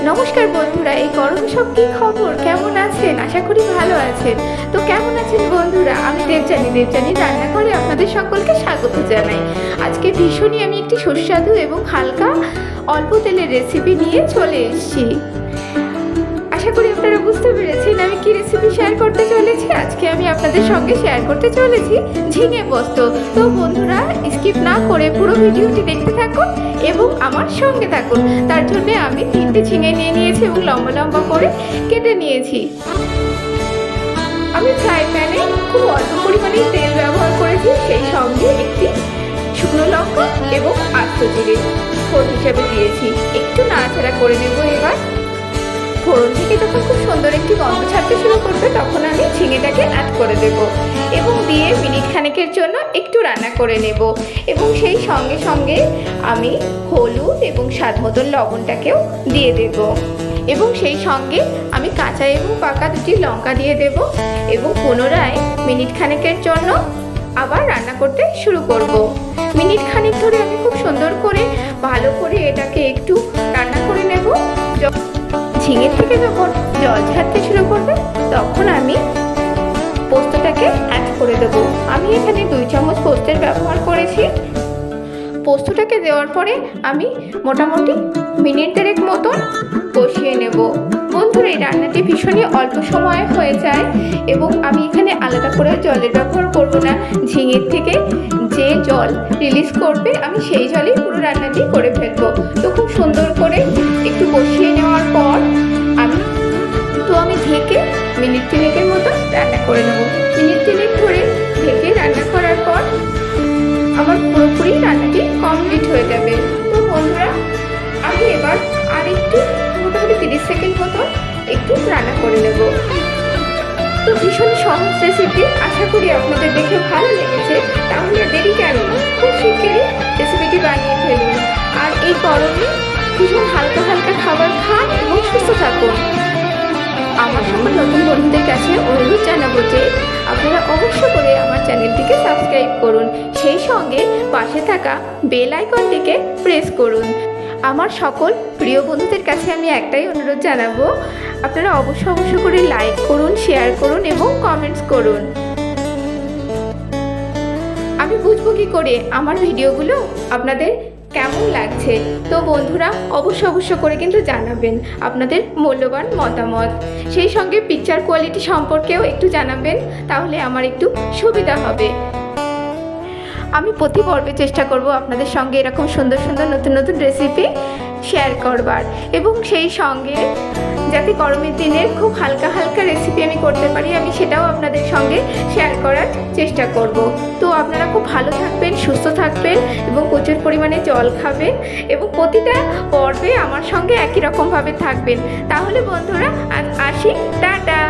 নমস্কার বন্ধুরা, এই গরমে সব কি খবর, কেমন আছেন? আশা করি ভালো আছেন। তো কেমন আছেন বন্ধুরা? আমি দেবযানী রান্নাঘরে আপনাদের সকলকে স্বাগত জানাই। আজকে ভীষণই আমি একটি সুস্বাদু এবং হালকা অল্প তেলের রেসিপি নিয়ে চলে এসেছি। আশা করি আপনারা বুঝতে পেরেছেন আমি কি রেসিপি শেয়ার করতে চলেছি। আজকে আমি আপনাদের সঙ্গে শেয়ার করতে চলেছি ঝিঙে পোস্ত। তো বন্ধুরা, স্কিপ না করে পুরো ভিডিওটি দেখতে থাকুন এবং আমার সঙ্গে থাকুন। তার জন্য আমি 3টে ঝিঙে নিয়ে নিয়েছি এবং লম্বা লম্বা করে কেটে নিয়েছি। আমি ফ্রাই প্যানে খুব অল্প পরিমাণে তেল ব্যবহার করেছি, সেই সঙ্গে একটি শুকনো লঙ্কা এবং আস্ত জিরে ফোড়ন হিসাবে দিয়েছি। একটু নাড়াচাড়া করে দেবো। এবার ফোড়ন থেকে যখন খুব সুন্দর একটি গন্ধ ছাড়তে শুরু করবে তখন আমি ঝিঙেটাকে অ্যাড করে দেব এবং দিয়ে মিনিট খানেকের জন্য একটু রান্না করে নেব। এবং সেই সঙ্গে সঙ্গে আমি হলুদ এবং স্বাদ মতন লবণটাকেও দিয়ে দেব এবং সেই সঙ্গে আমি কাঁচা এবং পাকা 2টি লঙ্কা দিয়ে দেব এবং পুনরায় মিনিট খানেকের জন্য আবার রান্না করতে শুরু করব। মিনিট খানেক ধরে আমি খুব সুন্দর করে ভালো করে এটাকে একটু রান্না করে নেব। ঝিঙের থেকে যখন জল ছাড়তে শুরু করবে তখন আমি পোস্তটাকে অ্যাড করে দেবো। আমি এখানে 2 চামচ পোস্তের ব্যবহার করেছি। পোস্তটাকে দেওয়ার পরে আমি মোটামুটি মিনিট 1.5 মতন কষিয়ে নেব। বন্ধুরা, এই রান্নাটি ভীষণই অল্প সময়ে হয়ে যায় এবং আমি এখানে আলাদা করে জলের ব্যবহার করব না। ঝিঙের থেকে যে জল রিলিজ করবে আমি সেই জলেই পুরো রান্নাটি করে ফেলবো। তো খুব সুন্দর করে একটু কষিয়ে নেওয়ার পর আমি ঢেকে মিনিট 3 মতো রান্না করে নেব। মিনিট 3 ধরে ঢেকে রান্না করার পর আমার পুরোপুরি রান্নাটি কমপ্লিট হয়ে যাবে। তো বন্ধুরা, আমি এবার আর একটু মোটামুটি 30 সেকেন্ড মতো একটু রান্না করে নেব। তো ভীষণ সহজ রেসিপি, আশা করি আপনাদের দেখে ভালো লেগেছে। তাহলে দেরি কেন, খুব শিগগিরই রেসিপিটি বানিয়ে ফেলুন। আর এই গরমে ভীষণ হালকা হালকা খাবার খান এবং সুস্থ থাকুন। আমার সকল নতুন বন্ধুদের কাছে অনুরোধ জানাবো যে আপনারা অবশ্য করে আমার চ্যানেলটিকে সাবস্ক্রাইব করুন, সেই সঙ্গে পাশে থাকা বেল আইকনটিকে প্রেস করুন। আমার সকল প্রিয় বন্ধুদের কাছে আমি একটাই অনুরোধ জানাবো, আপনারা অবশ্য করে লাইক করুন, শেয়ার করুন এবং কমেন্টস করুন। আমি বুঝবো কি করে আমার ভিডিওগুলো আপনাদের কেমন লাগছে। তো বন্ধুরা, অবশ্য করে কিন্তু জানাবেন আপনাদের মূল্যবান মতামত। সেই সঙ্গে পিকচার কোয়ালিটি সম্পর্কেও একটু জানাবেন, তাহলে আমার একটু সুবিধা হবে। আমি প্রতি পর্বে চেষ্টা করব আপনাদের সঙ্গে এরকম সুন্দর নতুন রেসিপি শেয়ার করবার এবং সেই সঙ্গে যাতে গরমের দিনে খুব হালকা রেসিপি আমি করতে পারি, আমি সেটাও আপনাদের সঙ্গে শেয়ার করার চেষ্টা করব। তো আপনারা খুব ভালো থাকবেন, সুস্থ থাকবেন এবং প্রচুর পরিমাণে জল খাবেন এবং প্রতিটা পর্বে আমার সঙ্গে একই রকমভাবে থাকবেন। তাহলে বন্ধুরা, আজ আসি, টাটা।